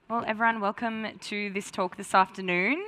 Well, everyone, welcome to this talk this afternoon,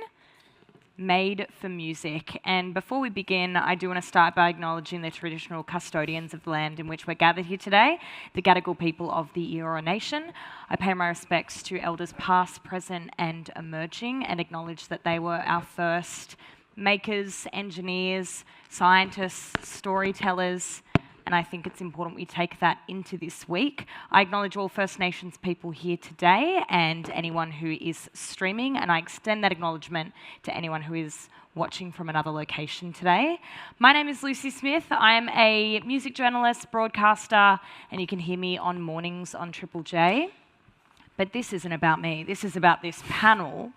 Made for Music. And before we begin, I do want to start by acknowledging the traditional custodians of the land in which we're gathered here today, the Gadigal people of the Eora Nation. I pay my respects to elders past, present and emerging, and acknowledge that they were our first makers, engineers, scientists, storytellers, and I think it's important we take that into this week. I acknowledge all First Nations people here today and anyone who is streaming, and I extend that acknowledgement to anyone who is watching from another location today. My name is Lucy Smith. I'm a music journalist, broadcaster, and you can hear me on mornings on Triple J. But this isn't about me, this is about this panel.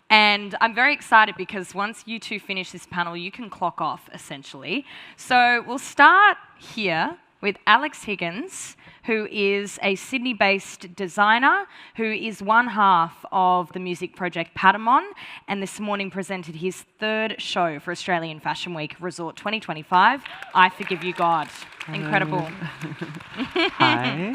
And I'm very excited because once you two finish this panel, you can clock off, essentially. So we'll start here with Alix Higgins, who is a Sydney-based designer who is one half of the music project Patamon, and this morning presented his third show for Australian Fashion Week Resort 2025, I Forgive You God. Incredible. Hi.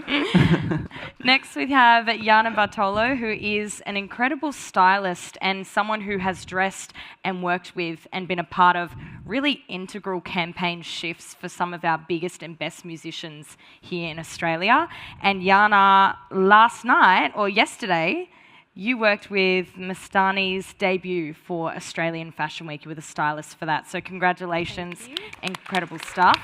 Next we have Jana Bartolo, who is an incredible stylist and someone who has dressed and worked with and been a part of really integral campaign shifts for some of our biggest and best musicians here in Australia. And Jana, last night or yesterday, you worked with Mastani's debut for Australian Fashion Week. You were the stylist for that. So congratulations. Incredible stuff.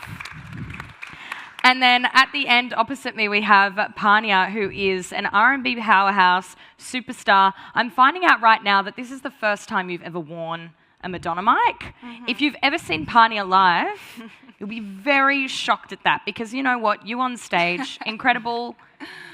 And then at the end, opposite me, we have Pania, who is an R&B powerhouse, superstar. I'm finding out right now that this is the first time you've ever worn a Madonna mic. Mm-hmm. If you've ever seen Pania live, you'll be very shocked at that, because you know what? You on stage, incredible.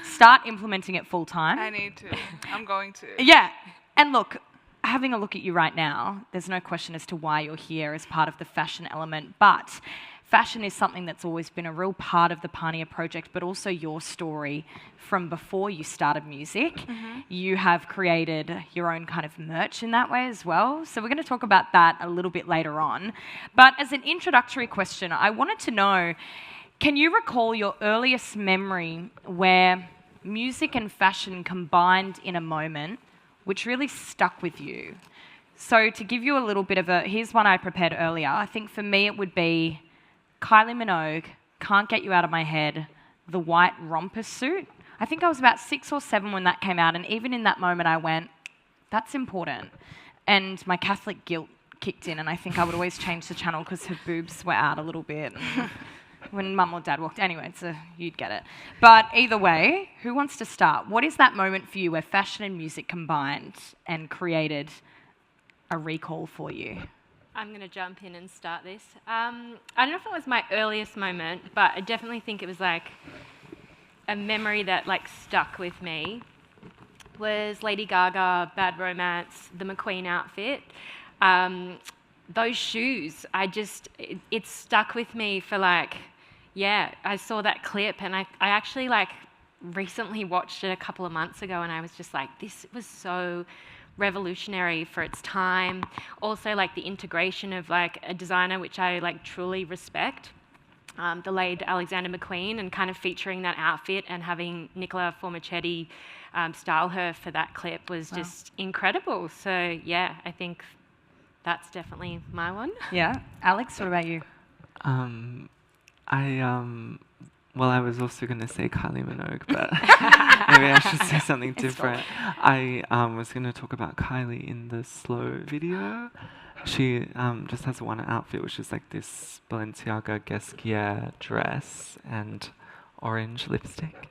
Start implementing it full time. I need to. I'm going to. Yeah. And look, having a look at you right now, there's no question as to why you're here as part of the fashion element, but fashion is something that's always been a real part of the Pania project, but also your story from before you started music. Mm-hmm. You have created your own kind of merch in that way as well. So we're going to talk about that a little bit later on. But as an introductory question, I wanted to know, can you recall your earliest memory where music and fashion combined in a moment which really stuck with you? So to give you a little bit of here's one I prepared earlier. I think for me it would be Kylie Minogue, Can't Get You Out of My Head, the white romper suit. I think I was about 6 or 7 when that came out, and even in that moment I went, that's important. And my Catholic guilt kicked in, and I think I would always change the channel because her boobs were out a little bit. When mum or dad walked, anyway, so you'd get it. But either way, who wants to start? What is that moment for you where fashion and music combined and created a recall for you? I'm going to jump in and start this. I don't know if it was my earliest moment, but I definitely think it was like a memory that like stuck with me. Was Lady Gaga, Bad Romance, the McQueen outfit. Those shoes, it stuck with me for like, yeah, I saw that clip and I actually like recently watched it a couple of months ago, and I was just like, this was so revolutionary for its time. Also like the integration of like a designer which I like truly respect, the late Alexander McQueen, and kind of featuring that outfit and having Nicola Formichetti style her for that clip was just incredible. So yeah, I think that's definitely my one. Yeah. Alex, what about you? Well, I was also going to say Kylie Minogue, but maybe I should say something different. I was going to talk about Kylie in the Slow video. She just has one outfit, which is like this Balenciaga Guesquier dress and orange lipstick.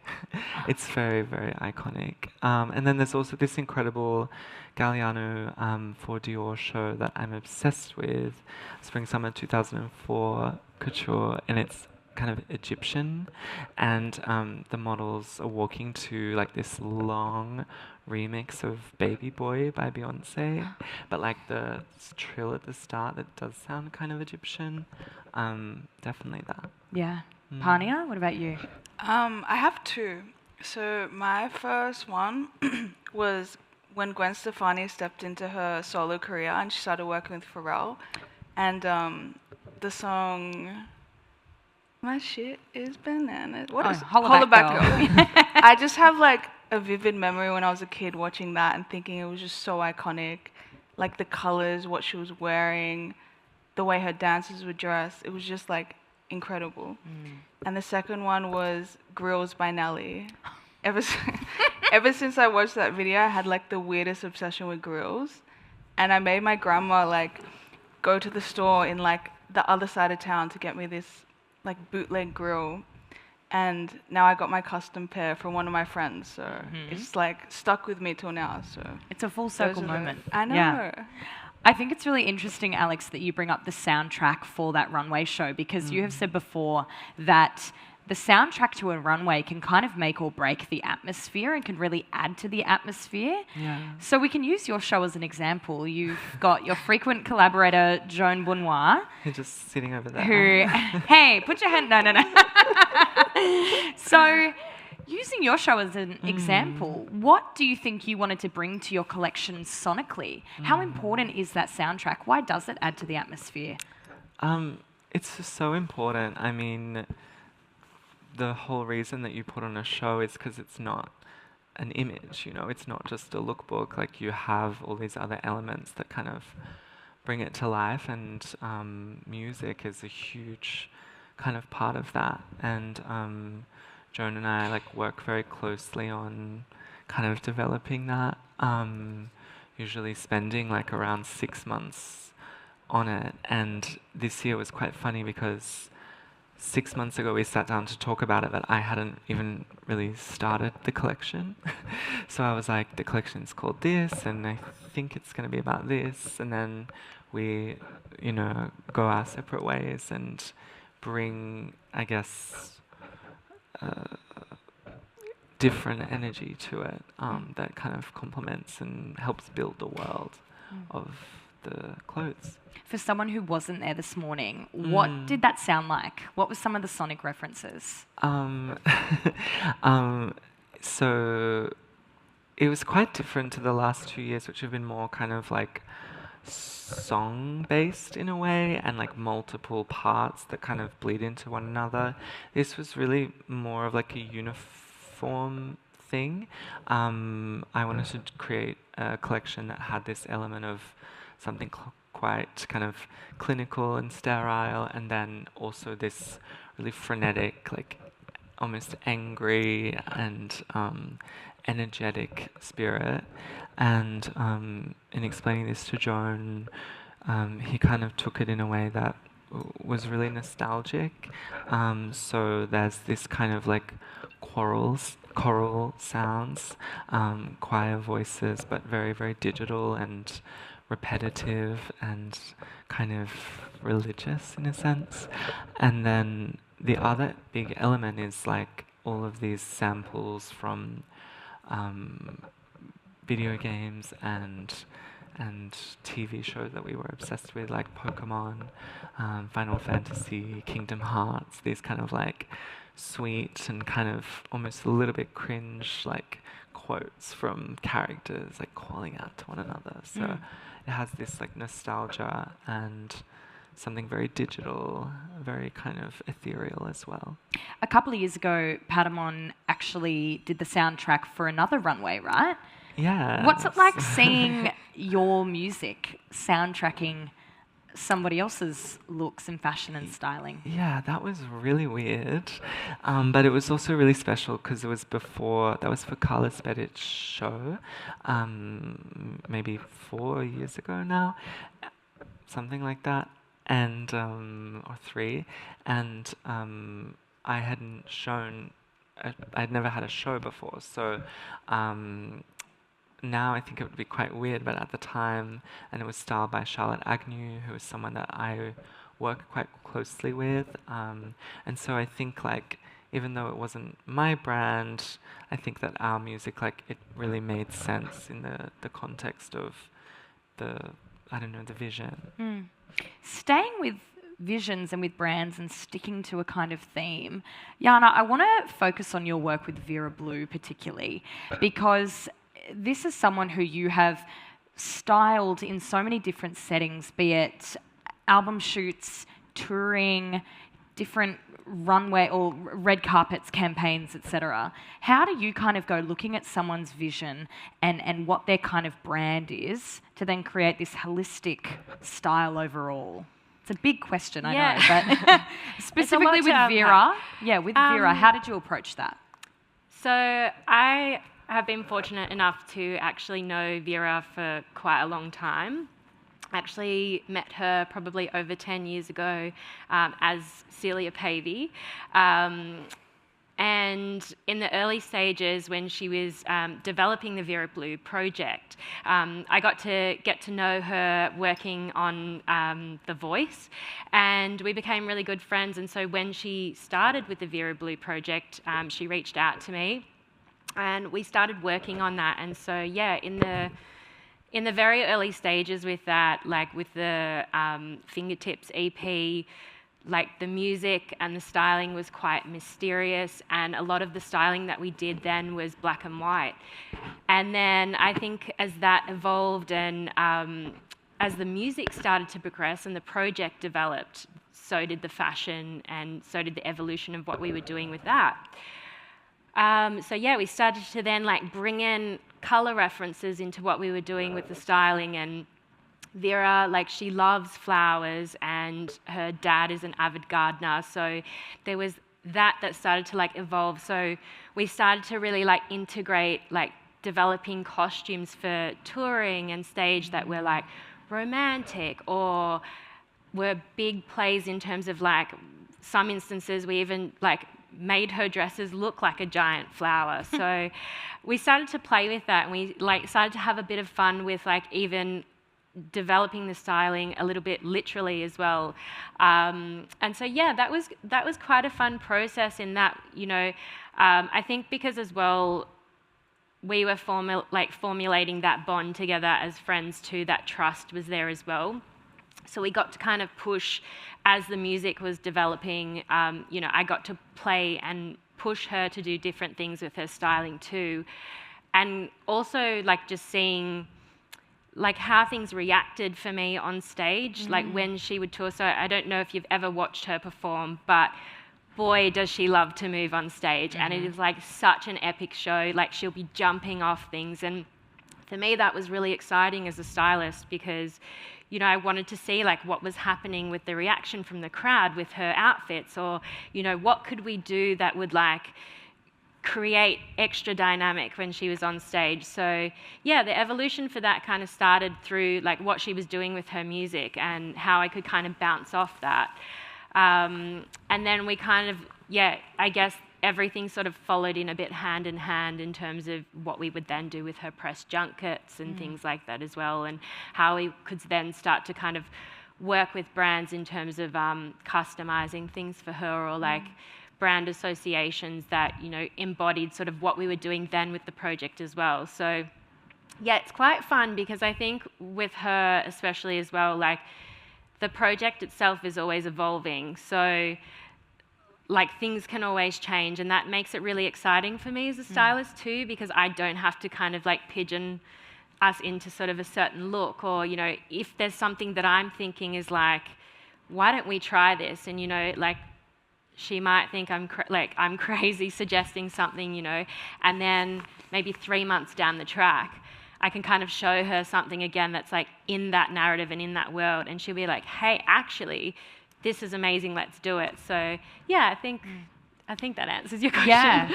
It's very, very iconic. And then there's also this incredible Galliano for Dior show that I'm obsessed with, Spring Summer 2004 couture, and it's kind of Egyptian, and the models are walking to like this long remix of Baby Boy by Beyonce, but like the trill at the start that does sound kind of Egyptian. Definitely that. Yeah. Pania, what about you? I have 2. So my first one was when Gwen Stefani stepped into her solo career and she started working with Pharrell, and the song My Shit Is Bananas. What is Holla Back Girl. I just have like a vivid memory when I was a kid watching that and thinking it was just so iconic. Like the colors, what she was wearing, the way her dancers were dressed. It was just like incredible. And the second one was Grills by Nelly. Ever since I watched that video, I had like the weirdest obsession with grills. And I made my grandma like go to the store in like the other side of town to get me this like bootleg grill. And now I got my custom pair from one of my friends, so it's like stuck with me till now. So It's a full circle moment. I know. Yeah. I think it's really interesting, Alex, that you bring up the soundtrack for that runway show, because you have said before that the soundtrack to a runway can kind of make or break the atmosphere and can really add to the atmosphere. Yeah. So we can use your show as an example. You've got your frequent collaborator, Joan Benoit, You're just sitting over there. who, hey, put your hand, no. So using your show as an example, what do you think you wanted to bring to your collection sonically? How important is that soundtrack? Why does it add to the atmosphere? It's just so important. I mean, the whole reason that you put on a show is because it's not an image, you know, it's not just a lookbook. Like, you have all these other elements that kind of bring it to life, and music is a huge kind of part of that. And Joan and I like work very closely on kind of developing that, usually spending like around 6 months on it. And this year was quite funny because 6 months ago we sat down to talk about it, but I hadn't even really started the collection. So I was like, the collection's called this, and I think it's going to be about this. And then we, you know, go our separate ways and bring, I guess, different energy to it, that kind of complements and helps build the world of the clothes. For someone who wasn't there this morning, what did that sound like? What were some of the sonic references? So it was quite different to the last 2 years, which have been more kind of like song-based in a way, and like multiple parts that kind of bleed into one another. This was really more of like a uniform thing. I wanted to create a collection that had this element of something quite kind of clinical and sterile, and then also this really frenetic, like almost angry and energetic spirit. And in explaining this to Joan, he kind of took it in a way that was really nostalgic. So there's this kind of like choral sounds, choir voices, but very, very digital and repetitive and kind of religious in a sense. And then the other big element is like all of these samples from video games and TV shows that we were obsessed with, like Pokemon, Final Fantasy, Kingdom Hearts, these kind of like sweet and kind of almost a little bit cringe like quotes from characters like calling out to one another. So it has this like nostalgia and something very digital, very kind of ethereal as well. A couple of years ago, Patamon actually did the soundtrack for another runway, right? Yeah. What's it like seeing your music soundtracking somebody else's looks and fashion and styling? Yeah, that was really weird. But it was also really special because it was before, that was for Mercedes-Benz show, maybe 4 years ago now, something like that, and or 3. And I hadn't shown, I'd never had a show before, so now I think it would be quite weird, but at the time, and it was styled by Charlotte Agnew, who is someone that I work quite closely with, and so I think like, even though it wasn't my brand, I think that our music, like, it really made sense in the context of the vision. Staying with visions and with brands and sticking to a kind of theme, Jana, I want to focus on your work with Vera Blue particularly, because this is someone who you have styled in so many different settings, be it album shoots, touring, different runway or red carpets, campaigns, etc. How do you kind of go looking at someone's vision and what their kind of brand is to then create this holistic style overall? It's a big question, I know, but specifically with Vera, Vera, how did you approach that? So I have been fortunate enough to actually know Vera for quite a long time. Actually met her probably over 10 years ago as Celia Pavey. And in the early stages when she was developing the Vera Blue project, I got to know her working on The Voice, and we became really good friends. And so when she started with the Vera Blue project, she reached out to me, and we started working on that. And so yeah, in the very early stages with that, like with the Fingertips EP, like the music and the styling was quite mysterious, and a lot of the styling that we did then was black and white. And then I think as that evolved and as the music started to progress and the project developed, so did the fashion and so did the evolution of what we were doing with that. So yeah, we started to then like bring in colour references into what we were doing with the styling. And Vera, like, she loves flowers, and her dad is an avid gardener, so there was that started to like evolve. So we started to really like integrate like developing costumes for touring and stage that were like romantic or were big plays in terms of like some instances we even like made her dresses look like a giant flower. So we started to play with that, and we like started to have a bit of fun with like even developing the styling a little bit literally as well. And so yeah, that was quite a fun process in that, you know, I think because as well we were formulating that bond together as friends too, that trust was there as well. So we got to kind of push as the music was developing. You know, I got to play and push her to do different things with her styling too. And also like just seeing like how things reacted for me on stage, like when she would tour. So I don't know if you've ever watched her perform, but boy, does she love to move on stage. And it is like such an epic show. Like she'll be jumping off things. And for me, that was really exciting as a stylist because, you know, I wanted to see like what was happening with the reaction from the crowd with her outfits, or, you know, what could we do that would like create extra dynamic when she was on stage. So yeah, the evolution for that kind of started through like what she was doing with her music and how I could kind of bounce off that. And then we kind of, yeah, I guess everything sort of followed in a bit hand in hand in terms of what we would then do with her press junkets and things like that as well, and how we could then start to kind of work with brands in terms of customizing things for her, or like brand associations that, you know, embodied sort of what we were doing then with the project as well. So yeah, it's quite fun because I think with her especially as well, like the project itself is always evolving. So like things can always change, and that makes it really exciting for me as a stylist too, because I don't have to kind of like pigeon us into sort of a certain look, or, you know, if there's something that I'm thinking is like, why don't we try this? And, you know, like she might think I'm crazy suggesting something, you know, and then maybe 3 months down the track, I can kind of show her something again that's like in that narrative and in that world, and she'll be like, hey, actually, this is amazing, let's do it. So yeah, I think that answers your question. Yeah.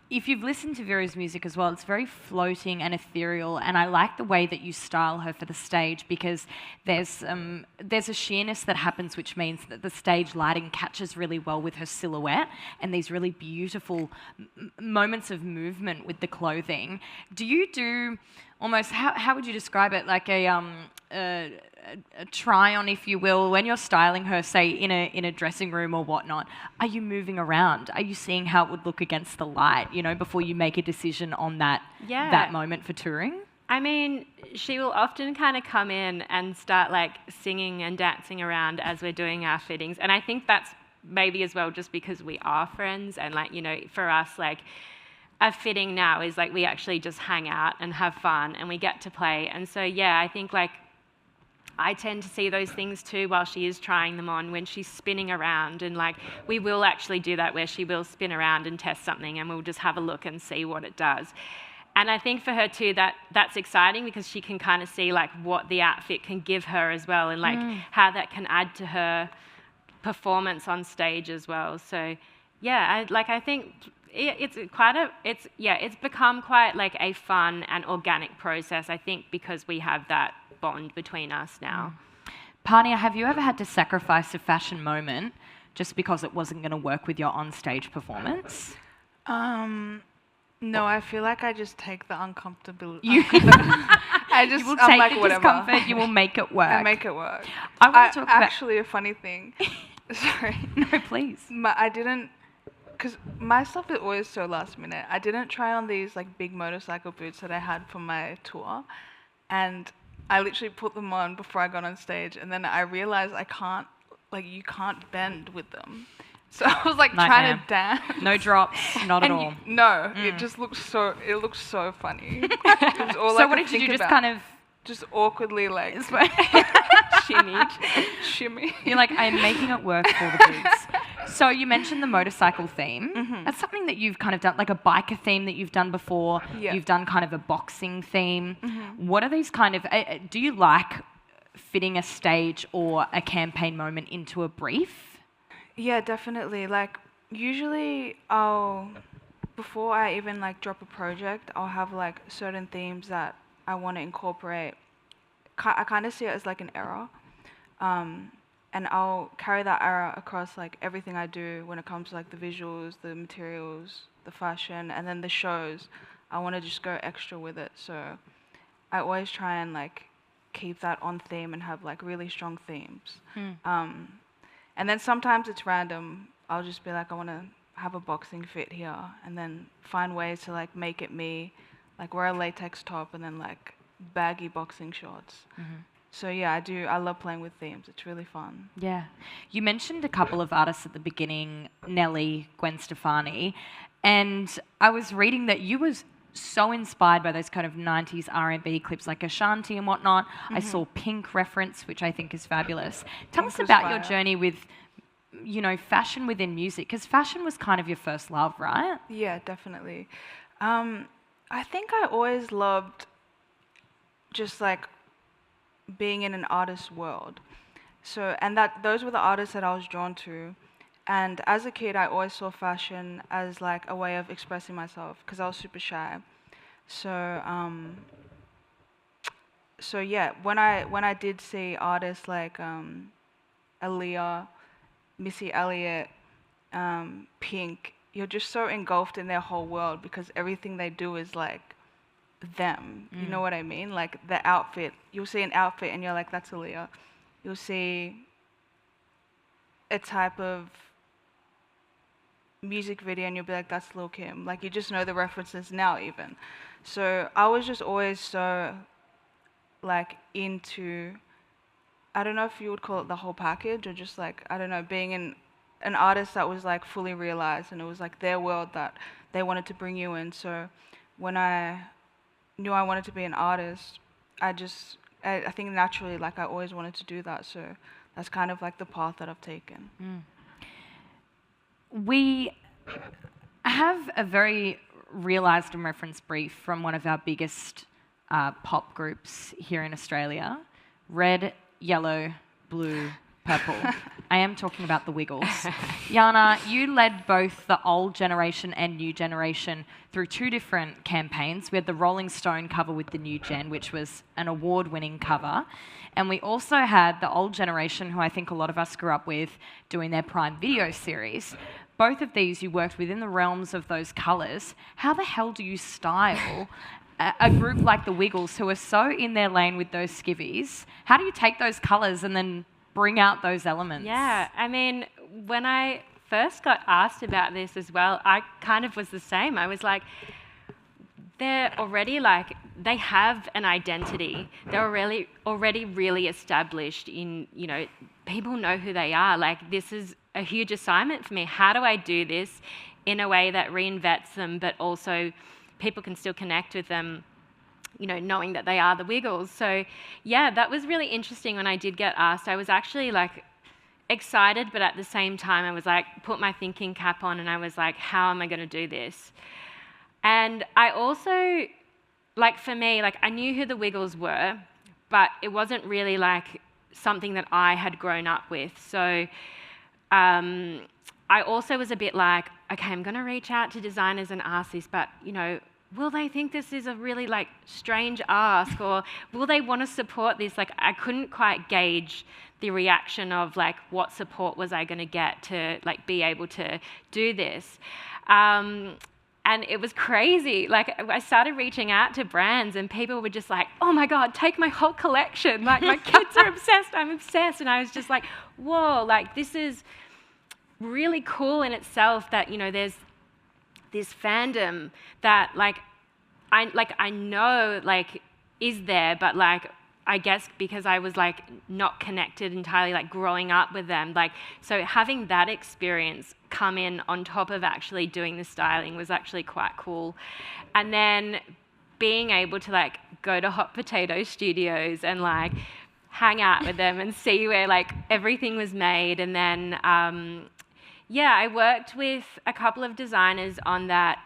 If you've listened to Vera's music as well, it's very floating and ethereal, and I like the way that you style her for the stage, because there's a sheerness that happens, which means that the stage lighting catches really well with her silhouette and these really beautiful moments of movement with the clothing. Do you do almost, how would you describe it, like a try-on, if you will, when you're styling her, say in a dressing room or whatnot? Are you moving around? Are you seeing how it would look against the light, you know, before you make a decision on that moment for touring? I mean, she will often kind of come in and start like singing and dancing around as we're doing our fittings, and I think that's maybe as well just because we are friends, and like, you know, for us, like a fitting now is like we actually just hang out and have fun and we get to play. And so yeah, I think like I tend to see those things too while she is trying them on, when she's spinning around, and like we will actually do that where she will spin around and test something and we'll just have a look and see what it does. And I think for her too, that's exciting because she can kind of see like what the outfit can give her as well, and like how that can add to her performance on stage as well. So yeah, I think it's become quite like a fun and organic process, I think, because we have that bond between us now. Pania, have you ever had to sacrifice a fashion moment just because it wasn't going to work with your on-stage performance? No, I feel like I just take the uncomfortability. You will I'm take like, the whatever. discomfort, you will make it work. I make it work. I want to talk about... Actually, a funny thing. Sorry. No, please. I didn't, because my stuff is always so last minute. I didn't try on these like big motorcycle boots that I had for my tour, and I literally put them on before I got on stage, and then I realized you can't bend with them. So I was like trying to dance. No drops, not at all. It just looks so, it looks so funny. It was all so what did you do, just kind of... Just awkwardly like... Shimmy. You're like, I'm making it work for the boots. So you mentioned the motorcycle theme. Mm-hmm. That's something that you've kind of done, like a biker theme that you've done before. Yeah. You've done kind of a boxing theme. Mm-hmm. What are these kind of... do you like fitting a stage or a campaign moment into a brief? Yeah, definitely. Like, usually before I even like drop a project, I'll have like certain themes that I want to incorporate. I kind of see it as like an era, and I'll carry that era across like everything I do when it comes to like the visuals, the materials, the fashion, and then the shows. I want to just go extra with it, so I always try and like keep that on theme and have like really strong themes. And then sometimes it's random. I'll just be like, I want to have a boxing fit here, and then find ways to like make it me, like wear a latex top and then like baggy boxing shorts. Mm-hmm. So yeah, I love playing with themes. It's really fun. Yeah. You mentioned a couple of artists at the beginning, Nelly, Gwen Stefani, and I was reading that you was so inspired by those kind of 90s R&B clips like Ashanti and whatnot. Mm-hmm. I saw Pink reference, which I think is fabulous. Tell us about your journey with, fashion within music, because fashion was kind of your first love, right? Yeah, definitely. I think I always loved just like being in an artist's world. So, and those were the artists that I was drawn to. And as a kid, I always saw fashion as like a way of expressing myself because I was super shy. So yeah, when I did see artists like Aaliyah, Missy Elliott, Pink, you're just so engulfed in their whole world because everything they do is like them. You know what I mean? Like the outfit. You'll see an outfit and you're like, that's Aaliyah. You'll see a type of music video and you'll be like, that's Lil' Kim. Like you just know the references now even. So I was just always so like into, I don't know if you would call it the whole package or just like, I don't know, being an artist that was like fully realized and it was like their world that they wanted to bring you in. So when I knew I wanted to be an artist, I think naturally like I always wanted to do that. So that's kind of like the path that I've taken. We have a very realised and referenced brief from one of our biggest pop groups here in Australia. Red, yellow, blue, purple. I am talking about the Wiggles. Jana, you led both the old generation and new generation through two different campaigns. We had the Rolling Stone cover with the new gen, which was an award-winning cover. And we also had the old generation, who I think a lot of us grew up with, doing their Prime Video series. Both of these, you worked within the realms of those colours. How the hell do you style a group like the Wiggles, who are so in their lane with those skivvies? How do you take those colours and then bring out those elements? Yeah, I mean, when I first got asked about this as well, I kind of was the same. I was like, they're already like, they have an identity. They're already really established in, people know who they are. Like, this is a huge assignment for me. How do I do this in a way that reinvents them, but also people can still connect with them? knowing that they are the Wiggles. So yeah, that was really interesting when I did get asked. I was actually like excited, but at the same time I was like, put my thinking cap on and I was like, how am I going to do this? And I also, like for me, like I knew who the Wiggles were, but it wasn't really like something that I had grown up with. So I also was a bit like, okay, I'm going to reach out to designers and ask this, but will they think this is a really like strange ask, or will they want to support this? Like I couldn't quite gauge the reaction of like what support was I going to get to like be able to do this. And it was crazy. Like I started reaching out to brands and people were just like, oh my God, take my whole collection. Like my kids are obsessed, I'm obsessed. And I was just like, whoa, like this is really cool in itself that, there's this fandom that I know like is there, but like I guess because I was like not connected entirely, like growing up with them, like so having that experience come in on top of actually doing the styling was actually quite cool. And then being able to like go to Hot Potato Studios and like hang out with them and see where like everything was made. And then I worked with a couple of designers on that,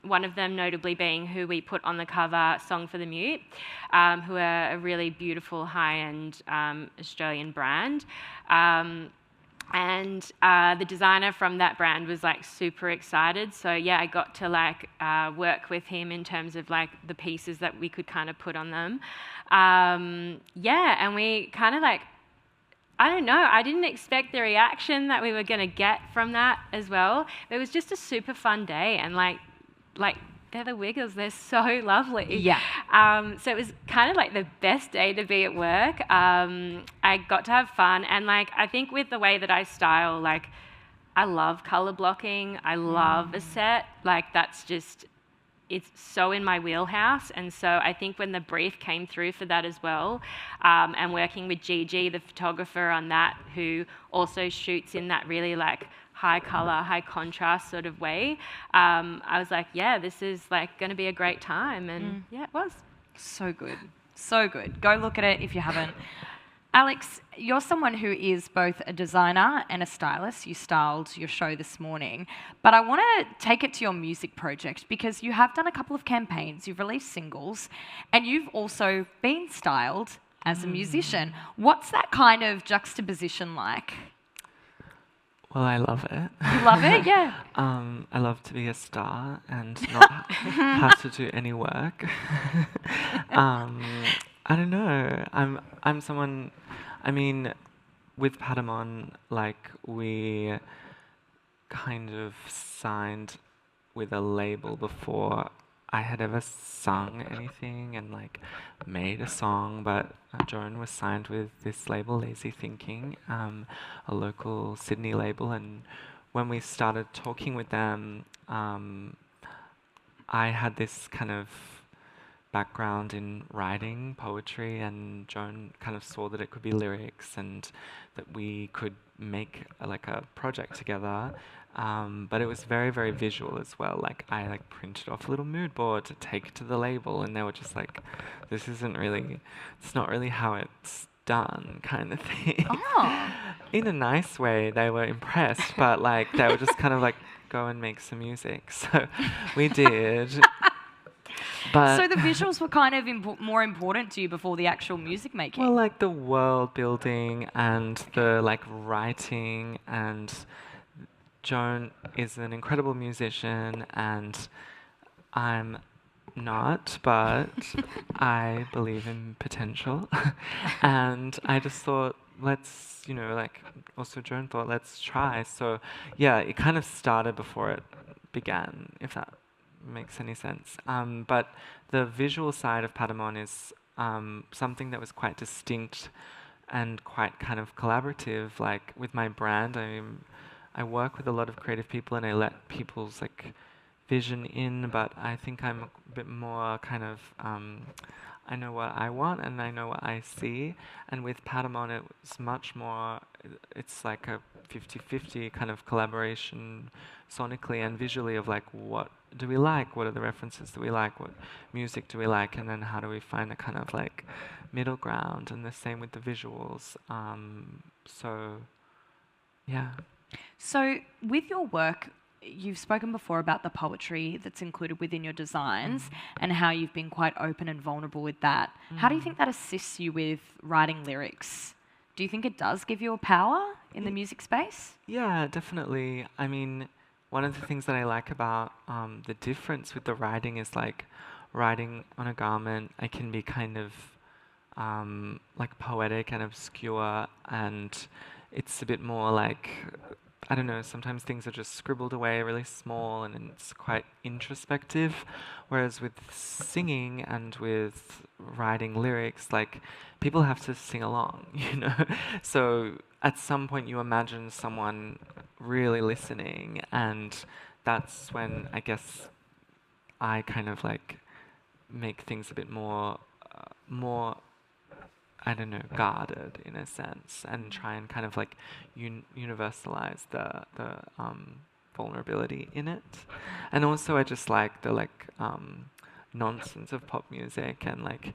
one of them notably being who we put on the cover, Song for the Mute, who are a really beautiful high-end Australian brand. And the designer from that brand was like super excited. So yeah, I got to like work with him in terms of like the pieces that we could kind of put on them. And we kind of like, I don't know, I didn't expect the reaction that we were going to get from that as well. It was just a super fun day, and like they're the Wiggles, they're so lovely. Yeah. So it was kind of like the best day to be at work. I got to have fun, and like I think with the way that I style, like I love color blocking, I love a set, like that's just, it's so in my wheelhouse. And so I think when the brief came through for that as well, and working with Gigi, the photographer on that, who also shoots in that really like high color, high contrast sort of way, I was like, yeah, this is like going to be a great time. And yeah, it was. So good. So good. Go look at it if you haven't. Alix, you're someone who is both a designer and a stylist. You styled your show this morning. But I want to take it to your music project, because you have done a couple of campaigns, you've released singles, and you've also been styled as a musician. What's that kind of juxtaposition like? Well, I love it. You love it? Yeah. I love to be a star and not have to do any work. I don't know. I'm someone. I mean, with Patamon, like we kind of signed with a label before I had ever sung anything and like made a song, but Joan was signed with this label, Lazy Thinking, a local Sydney label, and when we started talking with them, I had this kind of background in writing poetry, and Joan kind of saw that it could be lyrics and that we could make like a project together. But it was very, very visual as well. Like I like printed off a little mood board to take to the label, and they were just like, this isn't really, it's not really how it's done kind of thing. Oh. In a nice way, they were impressed, but like they were just kind of like, go and make some music. So we did. But So the visuals were kind of more important to you before the actual music making? well, like the world building and the like writing, and Joan is an incredible musician and I'm not, but I believe in potential. And I just thought, let's, like also Joan thought, let's try. So yeah, it kind of started before it began, if that makes any sense. But the visual side of Patamon is something that was quite distinct and quite kind of collaborative. Like with my brand, I work with a lot of creative people and I let people's like vision in, but I think I'm a bit more kind of I know what I want and I know what I see. And with Patamon, it was much more it's like a 50-50 kind of collaboration sonically and visually of like what do we like, what are the references that we like, what music do we like, and then how do we find a kind of like middle ground, and the same with the visuals. So yeah. So, with your work, you've spoken before about the poetry that's included within your designs and how you've been quite open and vulnerable with that. How do you think that assists you with writing lyrics? Do you think it does give you a power in the music space? Yeah, definitely. I mean, one of the things that I like about the difference with the writing is like writing on a garment, I can be kind of like poetic and obscure, and it's a bit more like, I don't know, sometimes things are just scribbled away really small and it's quite introspective. Whereas with singing and with writing lyrics, like people have to sing along, you know? So at some point you imagine someone really listening, and that's when I guess I kind of like make things a bit more I don't know, guarded in a sense, and try and kind of like universalize the vulnerability in it. And also I just like the like nonsense of pop music and like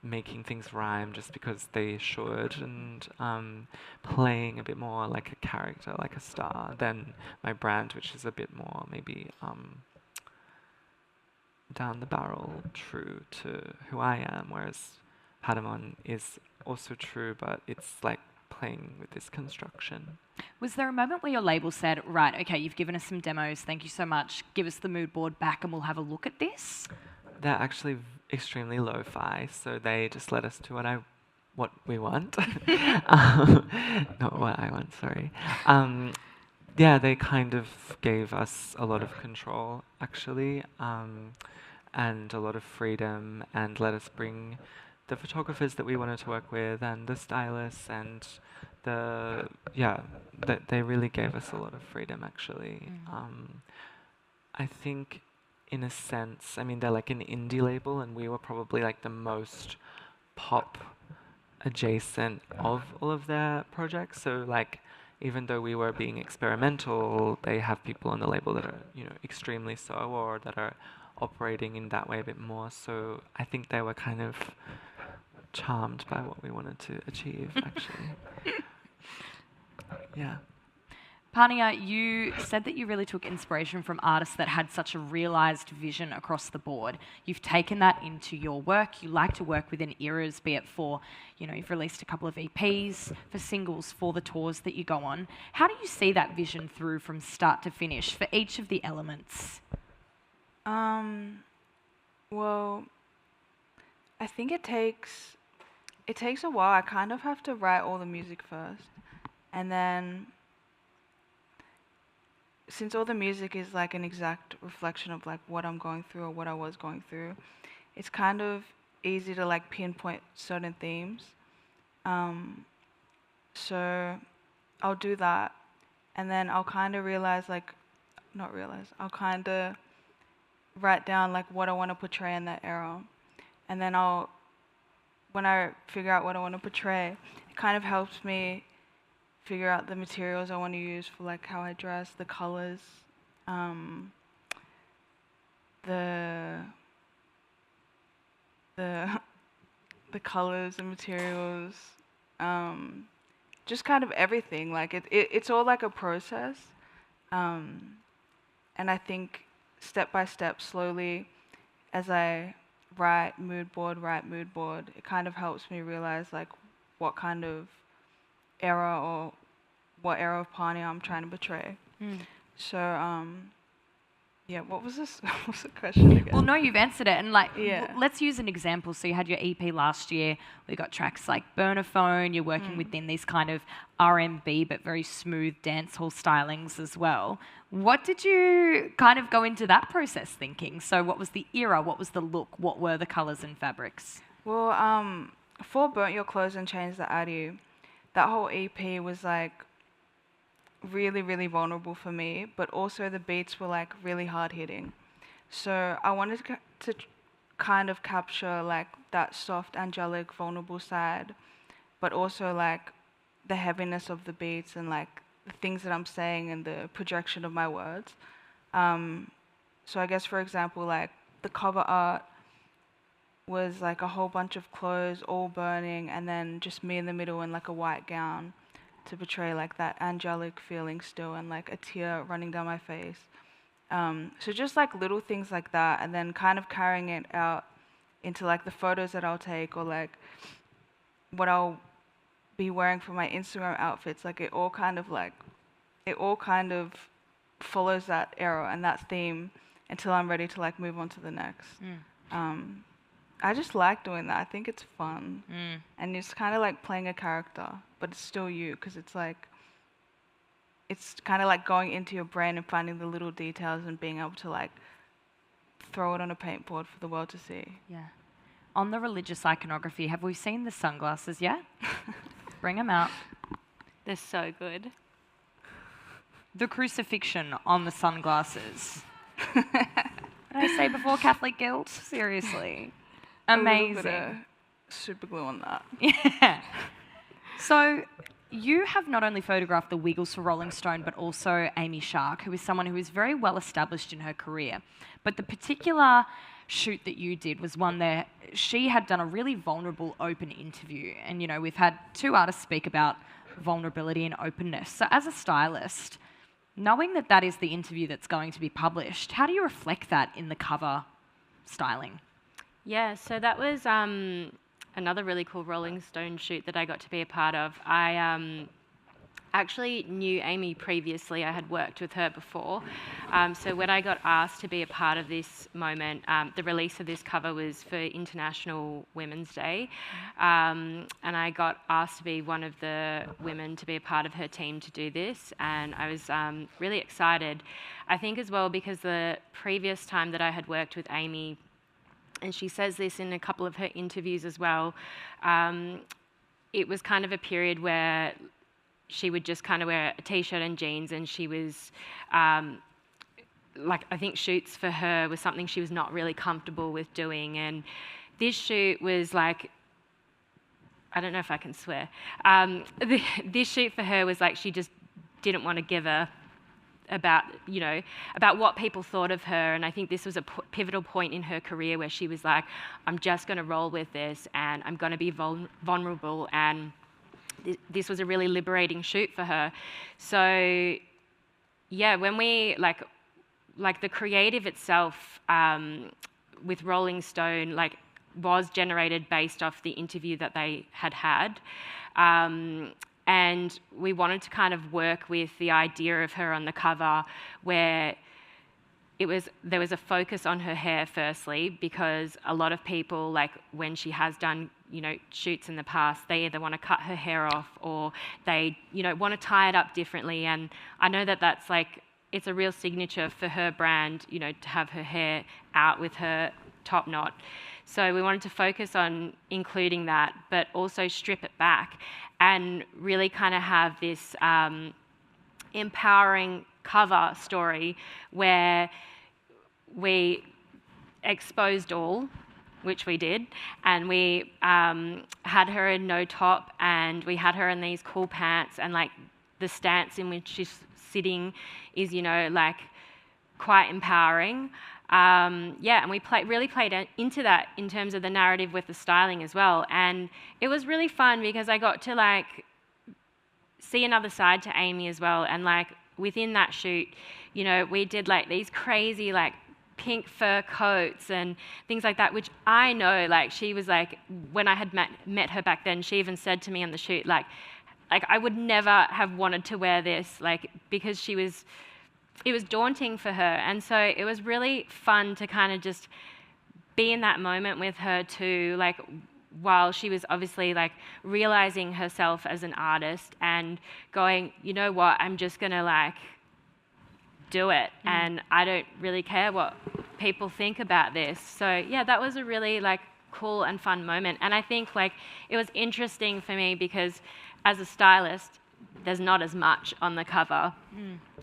making things rhyme just because they should, and playing a bit more like a character, like a star, than my brand, which is a bit more maybe down the barrel true to who I am, whereas Patamon is also true, but it's like playing with this construction. Was there a moment where your label said, right, okay, you've given us some demos, thank you so much, give us the mood board back and we'll have a look at this? They're actually extremely lo-fi, so they just let us do what we want. Not what I want, sorry. Yeah, they kind of gave us a lot of control, actually, and a lot of freedom, and let us bring the photographers that we wanted to work with, and the stylists, and they really gave us a lot of freedom, actually. I think, in a sense, I mean, they're like an indie label, and we were probably like the most pop adjacent of all of their projects. So like, even though we were being experimental, they have people on the label that are, you know, extremely so, or that are operating in that way a bit more. So I think they were kind of charmed by what we wanted to achieve, actually. Yeah. Pania, you said that you really took inspiration from artists that had such a realised vision across the board. You've taken that into your work. You like to work within eras, be it for, you know, you've released a couple of EPs, for singles, for the tours that you go on. How do you see that vision through from start to finish for each of the elements? Well, I think it takes a while. I kind of have to write all the music first, and then since all the music is like an exact reflection of like what I'm going through or what I was going through, it's kind of easy to like pinpoint certain themes. So I'll do that, and then I'll kind of I'll kind of write down like what I want to portray in that era, and then when I figure out what I want to portray, it kind of helps me figure out the materials I want to use for like how I dress, the colors, the colors and materials, just kind of everything. Like it's all like a process, and I think step by step, slowly, as I write mood board, it kind of helps me realize like what kind of era or what era of Pania I'm trying to portray. So yeah, what was this? What was the question again? Well, no, you've answered it. And like, Yeah. let's use an example. So you had your EP last year. We got tracks like Burner Phone. You're working within these kind of R&B but very smooth dancehall stylings as well. What did you kind of go into that process thinking? So what was the era? What was the look? What were the colours and fabrics? Well, for Burnt Your Clothes and Change That Out of You, that whole EP was like really, really vulnerable for me, but also the beats were like really hard hitting. So I wanted to kind of capture like that soft, angelic, vulnerable side, but also like the heaviness of the beats and like the things that I'm saying and the projection of my words. So I guess, for example, like the cover art was like a whole bunch of clothes all burning and then just me in the middle in like a white gown to portray like that angelic feeling still and like a tear running down my face. So just like little things like that, and then kind of carrying it out into like the photos that I'll take or like what I'll be wearing for my Instagram outfits. Like it all kind of follows that era and that theme until I'm ready to like move on to the next. I just like doing that. I think it's fun. And it's kind of like playing a character, but it's still you, because it's like, it's kind of like going into your brain and finding the little details and being able to like throw it on a paintboard for the world to see. Yeah. On the religious iconography, have we seen the sunglasses yet? Bring them out. They're so good. The crucifixion on the sunglasses. What did I say before? Catholic guilt? Seriously. Amazing. A little bit of super glue on that. Yeah. So you have not only photographed the Wiggles for Rolling Stone, but also Amy Shark, who is someone who is very well established in her career. But the particular shoot that you did was one that she had done a really vulnerable, open interview. And, you know, we've had two artists speak about vulnerability and openness. So as a stylist, knowing that that is the interview that's going to be published, how do you reflect that in the cover styling? Yeah, so that was another really cool Rolling Stone shoot that I got to be a part of. I actually knew Amy previously. I had worked with her before. So when I got asked to be a part of this moment, the release of this cover was for International Women's Day. And I got asked to be one of the women to be a part of her team to do this. And I was really excited. I think as well because the previous time that I had worked with Amy, and she says this in a couple of her interviews as well, it was kind of a period where she would just kind of wear a t-shirt and jeans, and she was, like, I think shoots for her was something she was not really comfortable with doing. And this shoot was like, I don't know if I can swear. This shoot for her was like she just didn't want to give about what people thought of her. And I think this was a pivotal point in her career where she was like, I'm just going to roll with this and I'm going to be vulnerable. And this was a really liberating shoot for her. So yeah, when we like the creative itself with Rolling Stone was generated based off the interview that they had. And we wanted to kind of work with the idea of her on the cover where there was a focus on her hair firstly, because a lot of people, like when she has done, shoots in the past, they either want to cut her hair off or they, want to tie it up differently. And I know that that's it's a real signature for her brand, to have her hair out with her top knot. So we wanted to focus on including that, but also strip it back and really kind of have this empowering cover story where we exposed all, which we did, and we had her in no top, and we had her in these cool pants, and the stance in which she's sitting is, quite empowering. And we really played into that in terms of the narrative with the styling as well. And it was really fun because I got to see another side to Amy as well. And within that shoot, we did these crazy pink fur coats and things like that, which I know she was when I had met her back then, she even said to me on the shoot, I would never have wanted to wear this, because it was daunting for her. And so it was really fun to kind of just be in that moment with her too, while she was obviously realizing herself as an artist and going, you know what, I'm just gonna do it. And I don't really care what people think about this. So yeah, that was a really cool and fun moment. And I think it was interesting for me because as a stylist, there's not as much on the cover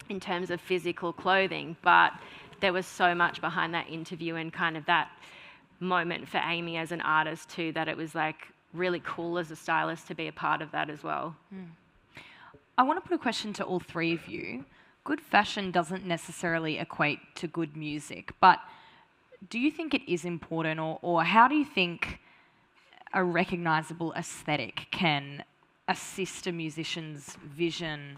in terms of physical clothing, but there was so much behind that interview and kind of that moment for Amy as an artist too, that it was really cool as a stylist to be a part of that as well. I want to put a question to all three of you. Good fashion doesn't necessarily equate to good music, but do you think it is important, or how do you think a recognisable aesthetic can assist a musician's vision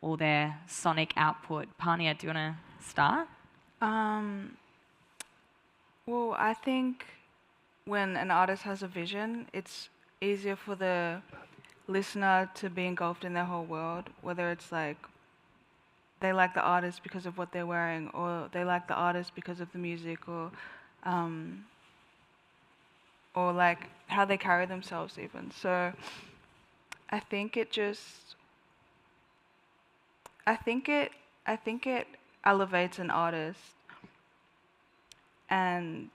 or their sonic output? Pania, do you want to start? Well, I think when an artist has a vision, it's easier for the listener to be engulfed in their whole world, whether it's like they like the artist because of what they're wearing, or they like the artist because of the music, or like how they carry themselves even. So I think it elevates an artist and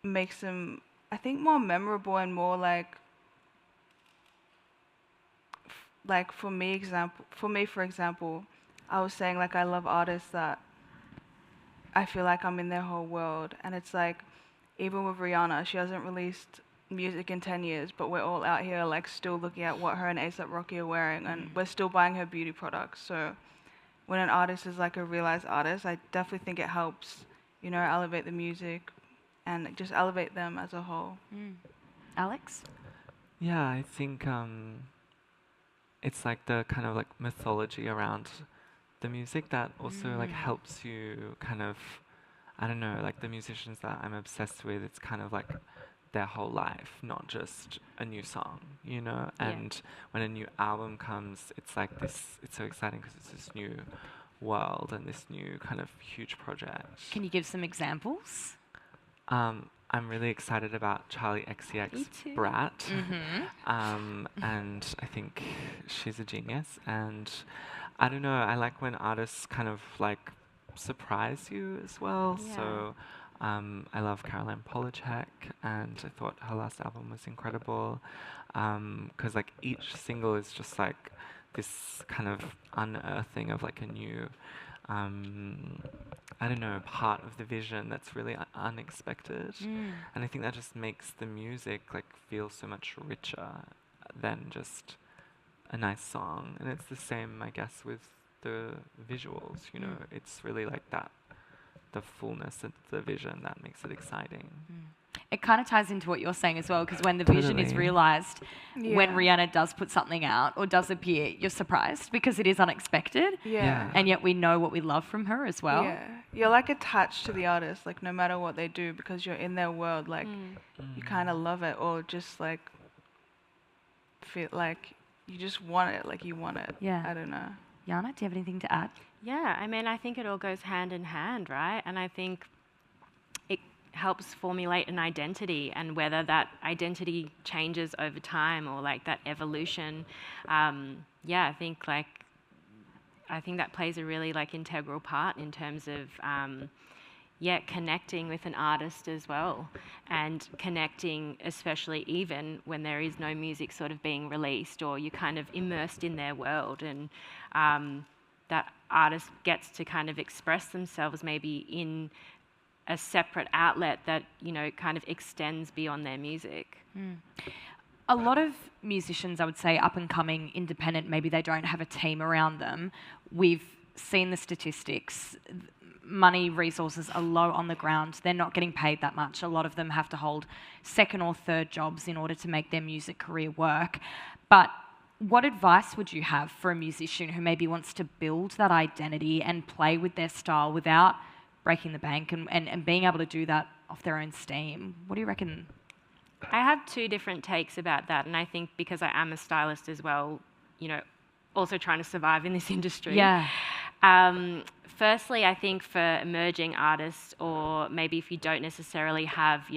makes them, I think, more memorable and more like for me, for example, I was saying like I love artists that I feel like I'm in their whole world, and it's like even with Rihanna, she hasn't released music in 10 years, but we're all out here like still looking at what her and A$AP Rocky are wearing, and we're still buying her beauty products. So when an artist is like a realized artist, I definitely think it helps, elevate the music and just elevate them as a whole. Alex? Yeah, I think it's like the kind of like mythology around the music that also like helps you kind of, I don't know, like the musicians that I'm obsessed with, it's kind of like their whole life, not just a new song, And when a new album comes, it's like this, it's so exciting because it's this new world and this new kind of huge project. Can you give some examples? I'm really excited about Charlie XCX Brat, and I think she's a genius. And I don't know, I like when artists kind of like surprise you as well. Yeah. So I love Caroline Polachek, and I thought her last album was incredible, because like each single is just like this kind of unearthing of like a new, I don't know, part of the vision that's really unexpected. And I think that just makes the music like feel so much richer than just a nice song. And it's the same, I guess, with the visuals, it's really like that, the fullness of the vision that makes it exciting. It kind of ties into what you're saying as well, because when the vision is realised, when Rihanna does put something out or does appear, you're surprised because it is unexpected. Yeah. And yet we know what we love from her as well. Yeah. You're like attached to the artist, like no matter what they do, because you're in their world, like you kind of love it, or just like feel like you just want it, like you want it. Yeah. I don't know. Jana, do you have anything to add? Yeah, I mean, I think it all goes hand in hand, right? And I think it helps formulate an identity, and whether that identity changes over time or like that evolution, I think that plays a really like integral part in terms of connecting with an artist as well, and connecting especially even when there is no music sort of being released, or you're kind of immersed in their world, and that artist gets to kind of express themselves maybe in a separate outlet that, kind of extends beyond their music. A lot of musicians, I would say, up and coming, independent, maybe they don't have a team around them. We've seen the statistics. Money, resources are low on the ground. They're not getting paid that much. A lot of them have to hold second or third jobs in order to make their music career work. But what advice would you have for a musician who maybe wants to build that identity and play with their style without breaking the bank, and being able to do that off their own steam? What do you reckon? I have two different takes about that, and I think because I am a stylist as well, also trying to survive in this industry. Yeah. Firstly, I think for emerging artists, or maybe if you don't necessarily have,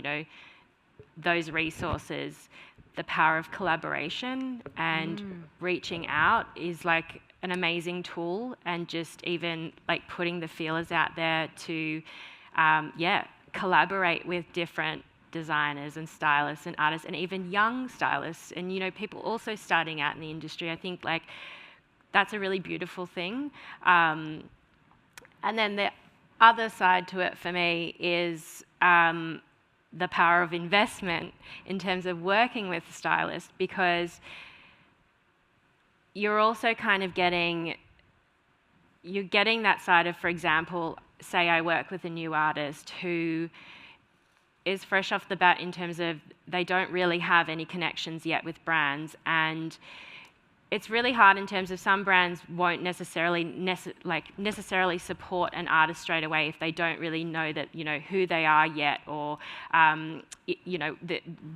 those resources, the power of collaboration and reaching out is like an amazing tool, and just even like putting the feelers out there to, collaborate with different designers and stylists and artists, and even young stylists, and people also starting out in the industry. I think like that's a really beautiful thing. And then the other side to it for me is the power of investment in terms of working with stylists, because you're also kind of getting that side of, for example, say I work with a new artist who is fresh off the bat in terms of they don't really have any connections yet with brands, and it's really hard in terms of some brands won't necessarily support an artist straight away if they don't really know that, you know, who they are yet, or you know,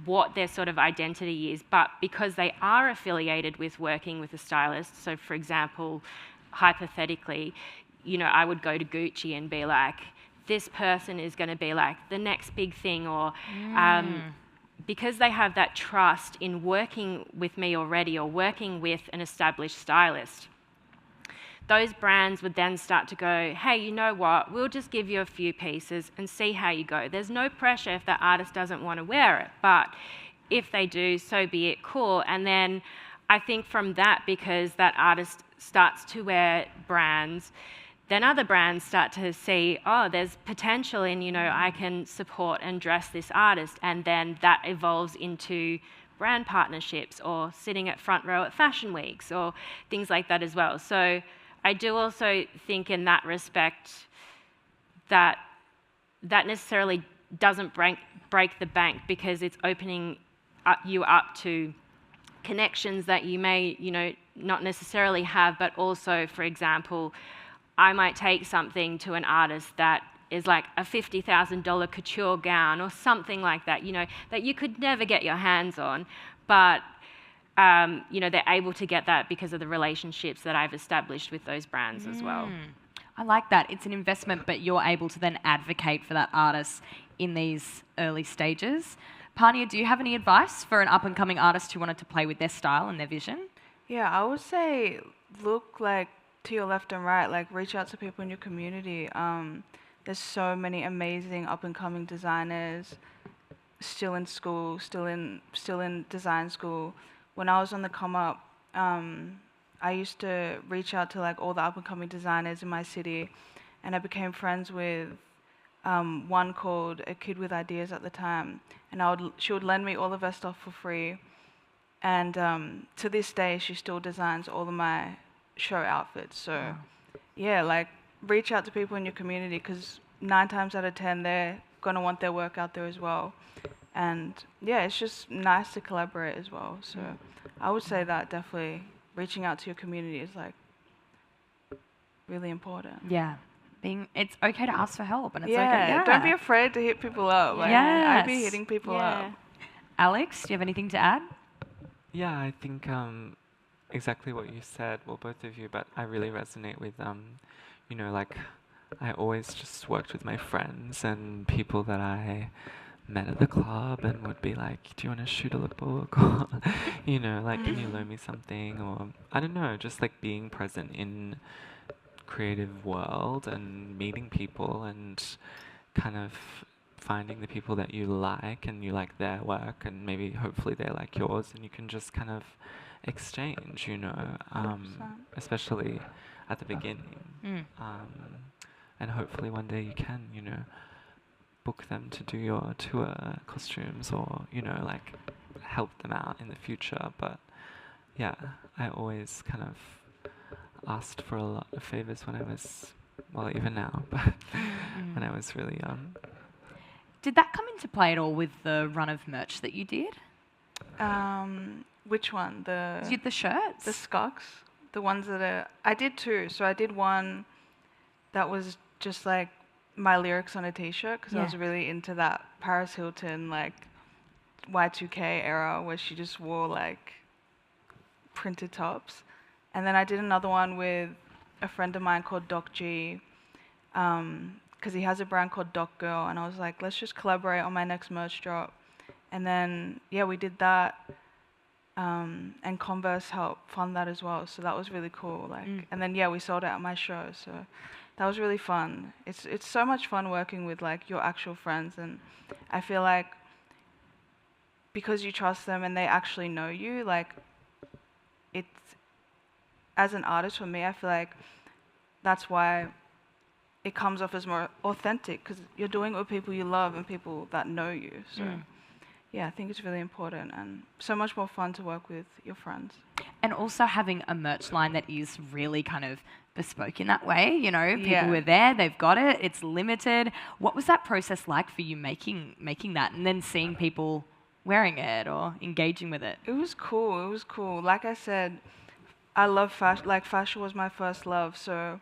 what their sort of identity is. But because they are affiliated with working with a stylist, so for example, hypothetically, you know, I would go to Gucci and be like, this person is going to be like the next big thing, or because they have that trust in working with me already or working with an established stylist, those brands would then start to go, hey, you know what, we'll just give you a few pieces and see how you go. There's no pressure if that artist doesn't want to wear it, but if they do, so be it, cool. And then I think from that, because that artist starts to wear brands, then other brands start to see, oh, there's potential in, you know, I can support and dress this artist. And then that evolves into brand partnerships or sitting at front row at fashion weeks or things like that as well. So I do also think in that respect that necessarily doesn't break the bank, because it's opening you up to connections that you may, you know, not necessarily have, but also, for example, I might take something to an artist that is like a $50,000 couture gown or something like that, you know, that you could never get your hands on, but you know, they're able to get that because of the relationships that I've established with those brands as well. I like that. It's an investment, but you're able to then advocate for that artist in these early stages. Pania, do you have any advice for an up-and-coming artist who wanted to play with their style and their vision? Yeah, I would say look like to your left and right, like reach out to people in your community. There's so many amazing up-and-coming designers still in school, still in design school. When I was on the come up, I used to reach out to like all the up-and-coming designers in my city, and I became friends with one called A Kid with Ideas at the time, and she would lend me all of her stuff for free, and to this day she still designs all of my show outfits. So yeah, like reach out to people in your community, because 9 times out of 10 they're gonna want their work out there as well. And yeah, it's just nice to collaborate as well. So I would say that definitely reaching out to your community is like really important. Yeah. It's okay to ask for help, and it's yeah, okay. Yeah, don't be afraid to hit people up. Like, Yes. I'd be hitting people up. Alex, do you have anything to add? Yeah, I think exactly what you said, well, both of you, but I really resonate with, you know, like, I always just worked with my friends and people that I met at the club and would be like, do you want to shoot a lookbook? Or, you know, like, can you loan me something? Or, I don't know, just like being present in creative world and meeting people and kind of finding the people that you like and you like their work, and maybe hopefully they like yours, and you can just kind of exchange, you know, especially at the beginning. And hopefully one day you can, you know, book them to do your tour costumes, or, you know, like help them out in the future. But yeah, I always kind of asked for a lot of favors when I was, well, even now, but when I was really young. Did that come into play at all with the run of merch that you did? Which one? You did the shirts? The skunks? The ones that are... I did 2. So I did one that was just like my lyrics on a t-shirt, because I was really into that Paris Hilton, like, Y2K era, where she just wore like printed tops. And then I did another one with a friend of mine called Doc G, because he has a brand called Doc Girl, and I was like, let's just collaborate on my next merch drop. And then yeah, we did that, and Converse helped fund that as well, so that was really cool. Like, and then yeah, we sold it at my show, so that was really fun. It's so much fun working with like your actual friends, and I feel like because you trust them and they actually know you, like, it's, as an artist, for me, I feel like that's why it comes off as more authentic, because you're doing it with people you love and people that know you. So yeah, I think it's really important and so much more fun to work with your friends. And also having a merch line that is really kind of bespoke in that way. You know, people Yeah. were there, they've got it, it's limited. What was that process like for you making that and then seeing people wearing it or engaging with it? It was cool. It was cool. Like I said, I love fashion. Like fashion was my first love. So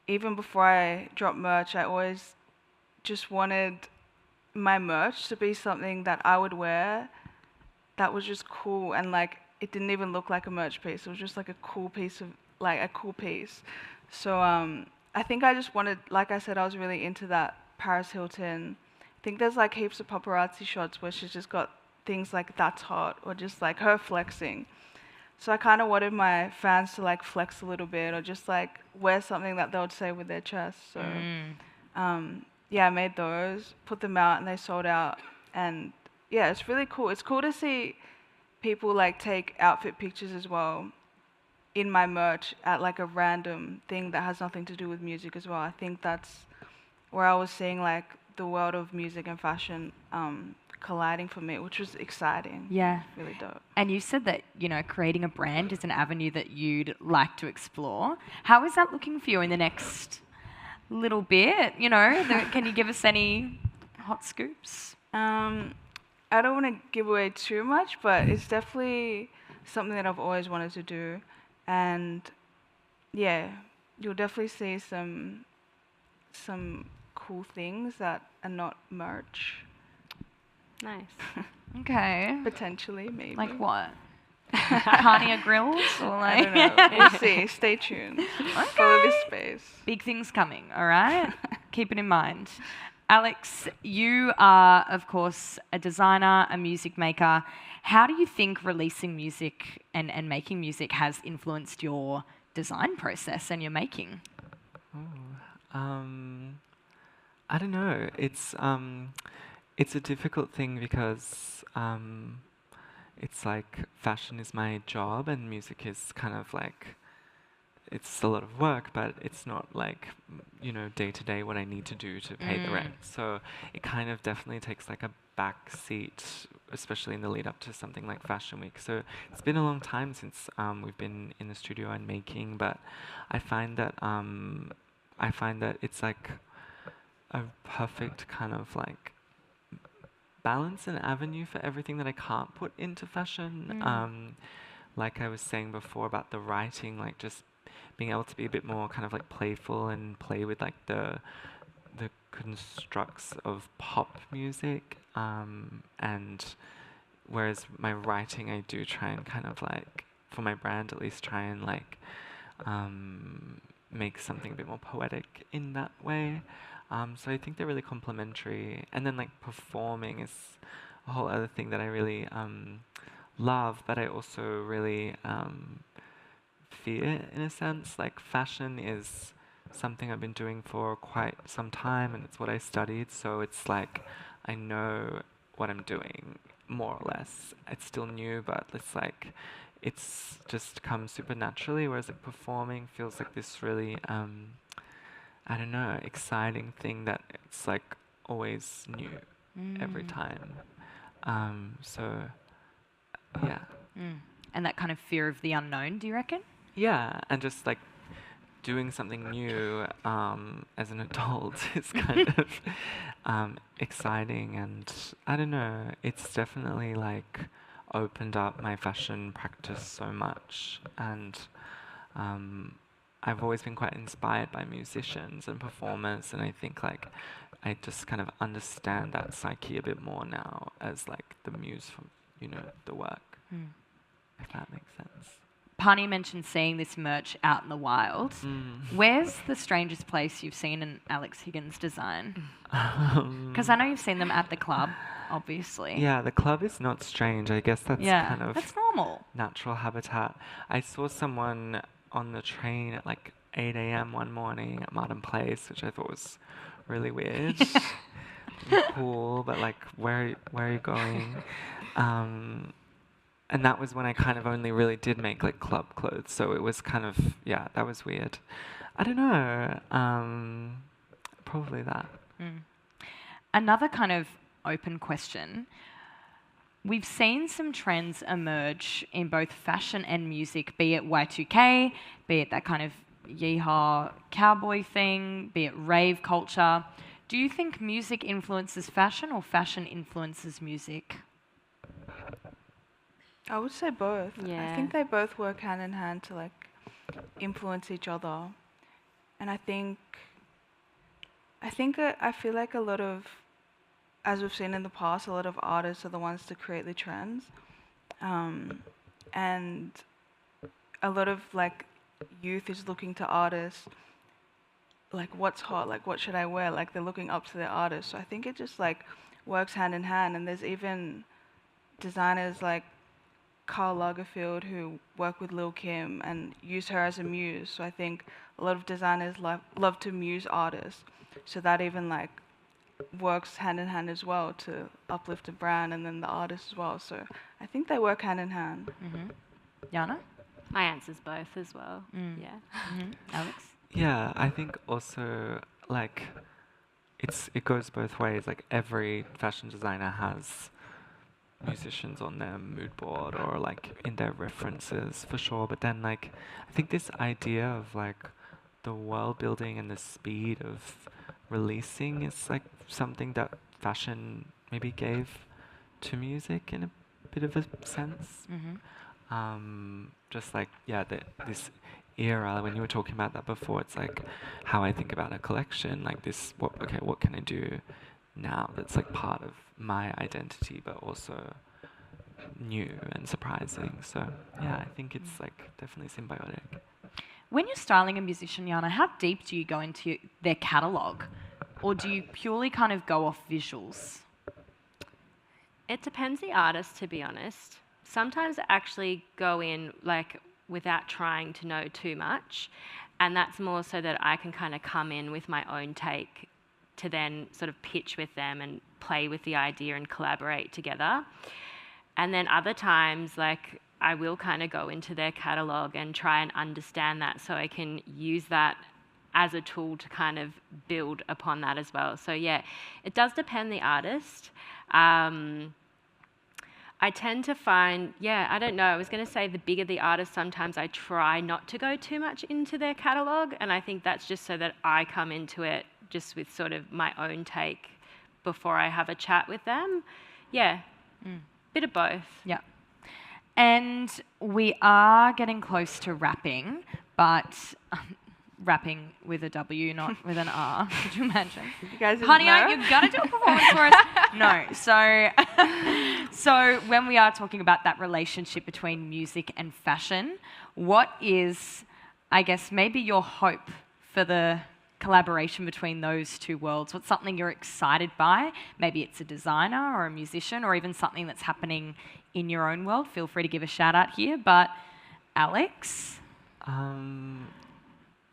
even before I dropped merch, I always just wanted my merch to be something that I would wear that was just cool, and like it didn't even look like a merch piece. It was just like a cool piece of like a cool piece. So I think I just wanted, like I said, I was really into that Paris Hilton. I think there's like heaps of paparazzi shots where she's just got things like "that's hot" or just like her flexing. So I kind of wanted my fans to like flex a little bit or just like wear something that they would say with their chest. So yeah, I made those, put them out, and they sold out. And yeah, it's really cool. It's cool to see people like take outfit pictures as well in my merch at like a random thing that has nothing to do with music as well. I think that's where I was seeing like the world of music and fashion colliding for me, which was exciting. Yeah. Really dope. And you said that, you know, creating a brand is an avenue that you'd like to explore. How is that looking for you in the next little bit? You know, can you give us any hot scoops? I don't want to give away too much, but it's definitely something that I've always wanted to do. And yeah, you'll definitely see some cool things that are not merch. Nice. Okay. Potentially, maybe. Like what? Pania grills or I like? don't know. We'll see. Stay tuned. Follow this space. Big things coming, all right? Keep it in mind. Alix, you are, of course, a designer, a music maker. How do you think releasing music and making music has influenced your design process and your making? I don't know. It's a difficult thing because it's like fashion is my job and music is kind of like, it's a lot of work, but it's not like, you know, day to day what I need to do to pay the rent. So it kind of definitely takes like a back seat, especially in the lead up to something like Fashion Week. So it's been a long time since we've been in the studio and making, but I find that it's like a perfect kind of like balance and avenue for everything that I can't put into fashion. Like I was saying before about the writing, like just being able to be a bit more kind of like playful and play with like the constructs of pop music, and whereas my writing I do try and kind of like, for my brand at least, try and like make something a bit more poetic in that way. So I think they're really complementary. And then like performing is a whole other thing that I really love, but I also really fear in a sense. Like fashion is something I've been doing for quite some time and it's what I studied, so it's like I know what I'm doing more or less. It's still new, but it's like it's just come super naturally, whereas like performing feels like this really I don't know, exciting thing that it's like always new every time. So yeah. And that kind of fear of the unknown, do you reckon? Yeah, and just like doing something new as an adult is kind of exciting, and I don't know, it's definitely like opened up my fashion practice so much, and I've always been quite inspired by musicians and performers, and I think like I just kind of understand that psyche a bit more now as like the muse from, you know, the work, if that makes sense. Pania mentioned seeing this merch out in the wild. Where's the strangest place you've seen an Alix Higgins design? Because I know you've seen them at the club, obviously. Yeah, the club is not strange. I guess that's kind of that's normal. natural habitat. I saw someone on the train at like 8 a.m. one morning at Martin Place, which I thought was really weird. Cool, but like, where are you going? And that was when I kind of only really did make like club clothes, so it was kind of, yeah, that was weird. I don't know, probably that. Another kind of open question. we've seen some trends emerge in both fashion and music, be it Y2K, be it that kind of yeehaw cowboy thing, be it rave culture. Do you think music influences fashion or fashion influences music? I would say both. Yeah. I think they both work hand in hand to like influence each other. And I feel like a lot of, as we've seen in the past, a lot of artists are the ones to create the trends. And a lot of like youth is looking to artists like what's hot, like what should I wear, like they're looking up to their artists. So I think it just like works hand in hand. And there's even designers like Karl Lagerfeld who work with Lil Kim and use her as a muse. So I think a lot of designers love to muse artists. So that even like works hand in hand as well to uplift a brand and then the artist as well. So I think they work hand in hand. Jana? My answer's both as well. Yeah. Alex? Yeah, I think also like it goes both ways. Like every fashion designer has musicians on their mood board or like in their references for sure. But then like I think this idea of like the world building and the speed of releasing is like something that fashion maybe gave to music in a bit of a sense. Just like this era, when you were talking about that before, it's like how I think about a collection, like this, what can I do now that's like part of my identity but also new and surprising. So yeah, I think it's like definitely symbiotic. When you're styling a musician, Jana, how deep do you go into their catalogue? Or do you purely kind of go off visuals? It depends the artist, to be honest. Sometimes I actually go in like without trying to know too much, and that's more so that I can kind of come in with my own take to then sort of pitch with them and play with the idea and collaborate together. And then other times, like, I will kind of go into their catalogue and try and understand that so I can use that as a tool to kind of build upon that as well. So yeah, it does depend the artist. I tend to find, I don't know, I was going to say the bigger the artist, sometimes I try not to go too much into their catalogue, and I think that's just so that I come into it just with sort of my own take before I have a chat with them. Yeah, bit of both. Yeah. And we are getting close to wrapping, but rapping with a W, not with an R. Could you imagine? You guys didn't Pania, know? you've got to do a performance for us. No. So when we are talking about that relationship between music and fashion, what is, I guess, maybe your hope for the collaboration between those two worlds? What's something you're excited by? Maybe it's a designer or a musician or even something that's happening in your own world. Feel free to give a shout out here. But Alex?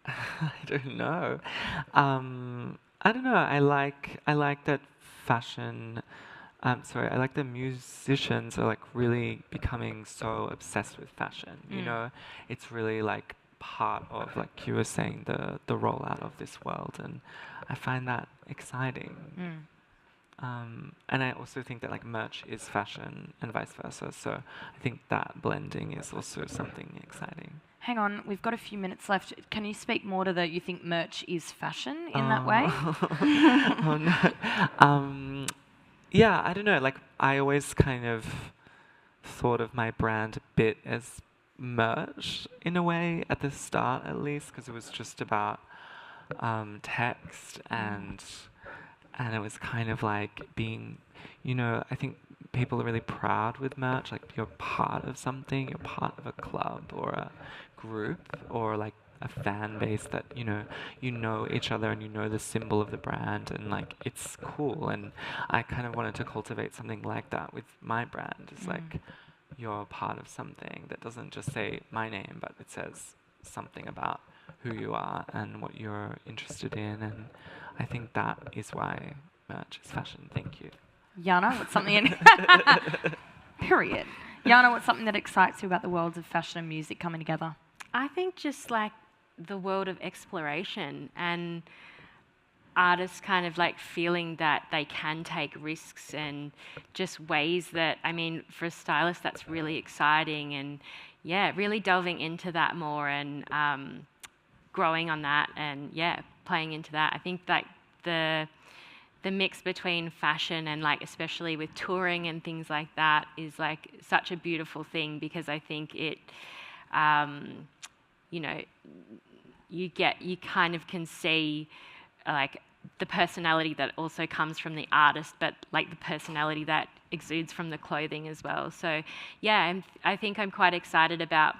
I don't know. I don't know. I like that fashion. I like that musicians are like really becoming so obsessed with fashion. You know, it's really like part of, like you were saying, the rollout of this world, and I find that exciting. And I also think that like merch is fashion and vice versa. So I think that blending is also something exciting. Hang on, we've got a few minutes left. Can you speak more to the, you think merch is fashion in that way? Oh no. Yeah, I don't know. Like I always kind of thought of my brand a bit as merch in a way at the start, at least, because it was just about text and it was kind of like being, you know, I think people are really proud with merch. Like you're part of something, you're part of a club or a group or like a fan base that you know each other and you know the symbol of the brand, and like it's cool. And I kind of wanted to cultivate something like that with my brand. It's like you're part of something that doesn't just say my name, but it says something about who you are and what you're interested in, and I think that is why merch is fashion. Thank you. Jana, what's something period. Jana, what's something that excites you about the worlds of fashion and music coming together? I think just like the world of exploration and artists kind of like feeling that they can take risks, and just ways that, I mean, for a stylist, that's really exciting, and yeah, really delving into that more, and growing on that, and yeah, playing into that. I think like the mix between fashion and like, especially with touring and things like that, is like such a beautiful thing, because I think it, you know, you kind of can see like the personality that also comes from the artist, but like the personality that exudes from the clothing as well. So yeah, I think I'm quite excited about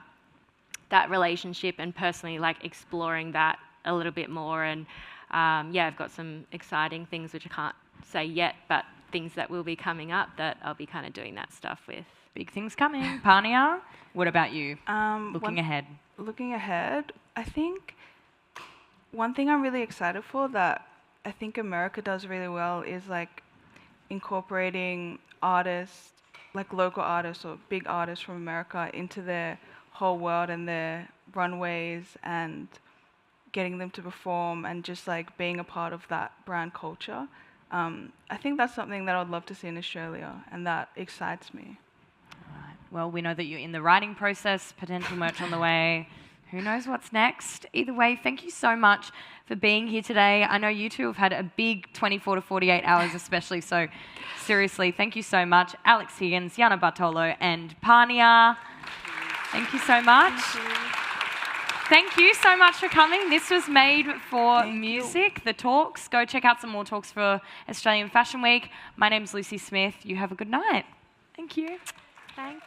that relationship, and personally like exploring that a little bit more. And yeah, I've got some exciting things which I can't say yet, but things that will be coming up that I'll be kind of doing that stuff with. Big things coming. Pania, what about you? Looking ahead. Looking ahead, I think one thing I'm really excited for that I think America does really well is like incorporating artists, like local artists or big artists from America, into their whole world and their runways, and getting them to perform, and just like being a part of that brand culture. I think that's something that I'd love to see in Australia, and that excites me. Right. Well, we know that you're in the writing process, potential merch on the way. Who knows what's next? Either way, thank you so much for being here today. I know you two have had a big 24 to 48 hours especially, so seriously, thank you so much. Alix Higgins, Jana Bartolo, and Pania. Thank you so much. Thank you so much for coming. This was Made for Music, the talks. Go check out some more talks for Australian Fashion Week. My name's Lucy Smith. You have a good night. Thank you. Thanks.